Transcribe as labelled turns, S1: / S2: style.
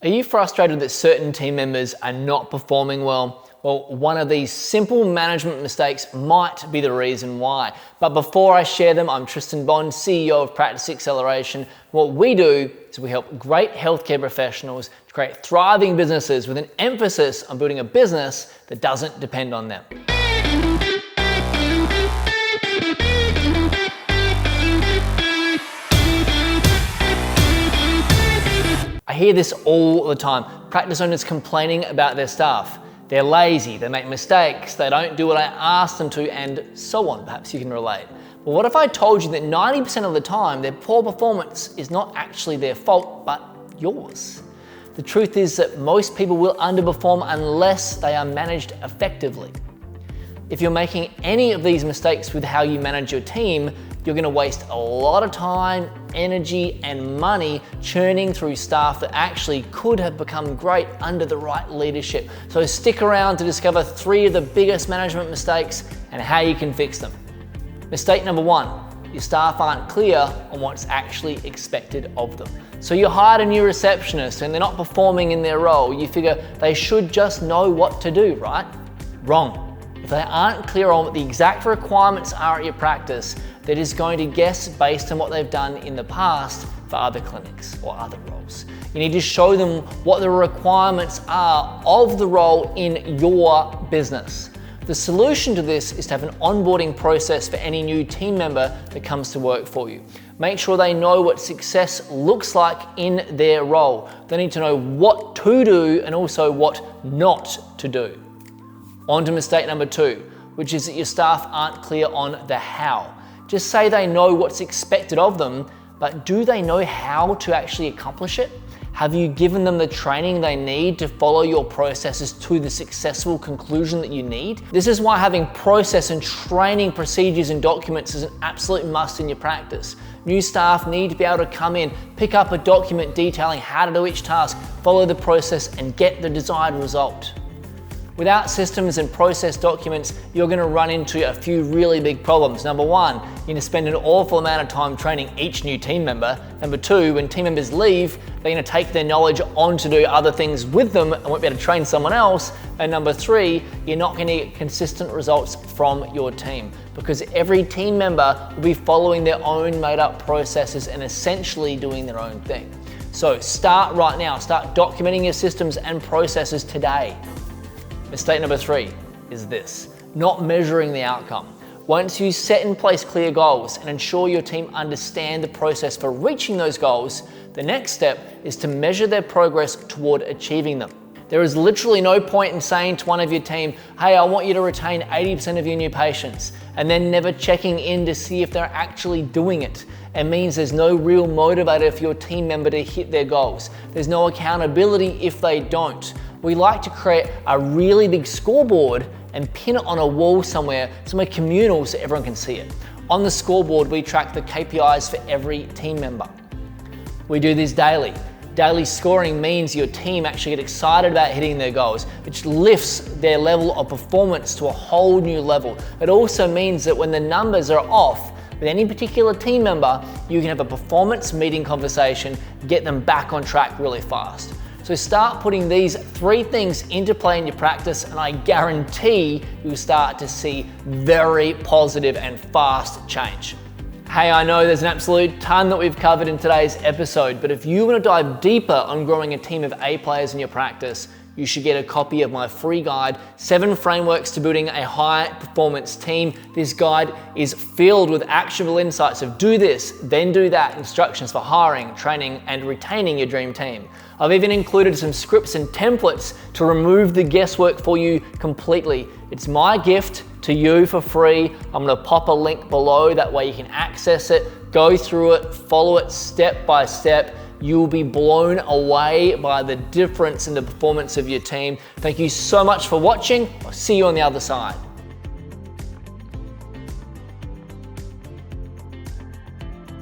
S1: Are you frustrated that certain team members are not performing well? Well, one of these simple management mistakes might be the reason why. But before I share them, I'm Tristan Bond, CEO of Practice Acceleration. What we do is we help great healthcare professionals to create thriving businesses with an emphasis on building a business that doesn't depend on them. I hear this all the time. Practice owners complaining about their staff. They're lazy, they make mistakes, they don't do what I ask them to, and so on. Perhaps you can relate. But what if I told you that 90% of the time their poor performance is not actually their fault, but yours? The truth is that most people will underperform unless they are managed effectively. If you're making any of these mistakes with how you manage your team, you're going to waste a lot of time, energy, and money churning through staff that actually could have become great under the right leadership. So stick around to discover 3 of the biggest management mistakes and how you can fix them. Mistake number 1, your staff aren't clear on what's actually expected of them. So you hired a new receptionist and they're not performing in their role. You figure they should just know what to do, right? Wrong. If they aren't clear on what the exact requirements are at your practice, they're just going to guess based on what they've done in the past for other clinics or other roles. You need to show them what the requirements are of the role in your business. The solution to this is to have an onboarding process for any new team member that comes to work for you. Make sure they know what success looks like in their role. They need to know what to do and also what not to do. On to mistake number 2, which is that your staff aren't clear on the how. Just say they know what's expected of them, but do they know how to actually accomplish it? Have you given them the training they need to follow your processes to the successful conclusion that you need? This is why having process and training procedures and documents is an absolute must in your practice. New staff need to be able to come in, pick up a document detailing how to do each task, follow the process, and get the desired result. Without systems and process documents, you're going to run into a few really big problems. Number 1, you're going to spend an awful amount of time training each new team member. Number 2, when team members leave, they're going to take their knowledge on to do other things with them and won't be able to train someone else. And number 3, you're not going to get consistent results from your team because every team member will be following their own made up processes and essentially doing their own thing. So start right now. Start documenting your systems and processes today. Mistake number 3 is this, not measuring the outcome. Once you set in place clear goals and ensure your team understand the process for reaching those goals, the next step is to measure their progress toward achieving them. There is literally no point in saying to one of your team, hey, I want you to retain 80% of your new patients, and then never checking in to see if they're actually doing it. It means there's no real motivator for your team member to hit their goals. There's no accountability if they don't. We like to create a really big scoreboard and pin it on a wall somewhere communal so everyone can see it. On the scoreboard, we track the KPIs for every team member. We do this daily. Daily scoring means your team actually get excited about hitting their goals, which lifts their level of performance to a whole new level. It also means that when the numbers are off with any particular team member, you can have a performance meeting conversation, get them back on track really fast. So start putting these 3 things into play in your practice and I guarantee you'll start to see very positive and fast change. Hey, I know there's an absolute ton that we've covered in today's episode, but if you want to dive deeper on growing a team of A players in your practice, you should get a copy of my free guide, 7 Frameworks to Building a High Performance Team. This guide is filled with actionable insights of do this, then do that, instructions for hiring, training, and retaining your dream team. I've even included some scripts and templates to remove the guesswork for you completely. It's my gift to you for free. I'm gonna pop a link below, that way you can access it, go through it, follow it step by step. You will be blown away by the difference in the performance of your team. Thank you so much for watching. I'll see you on the other side.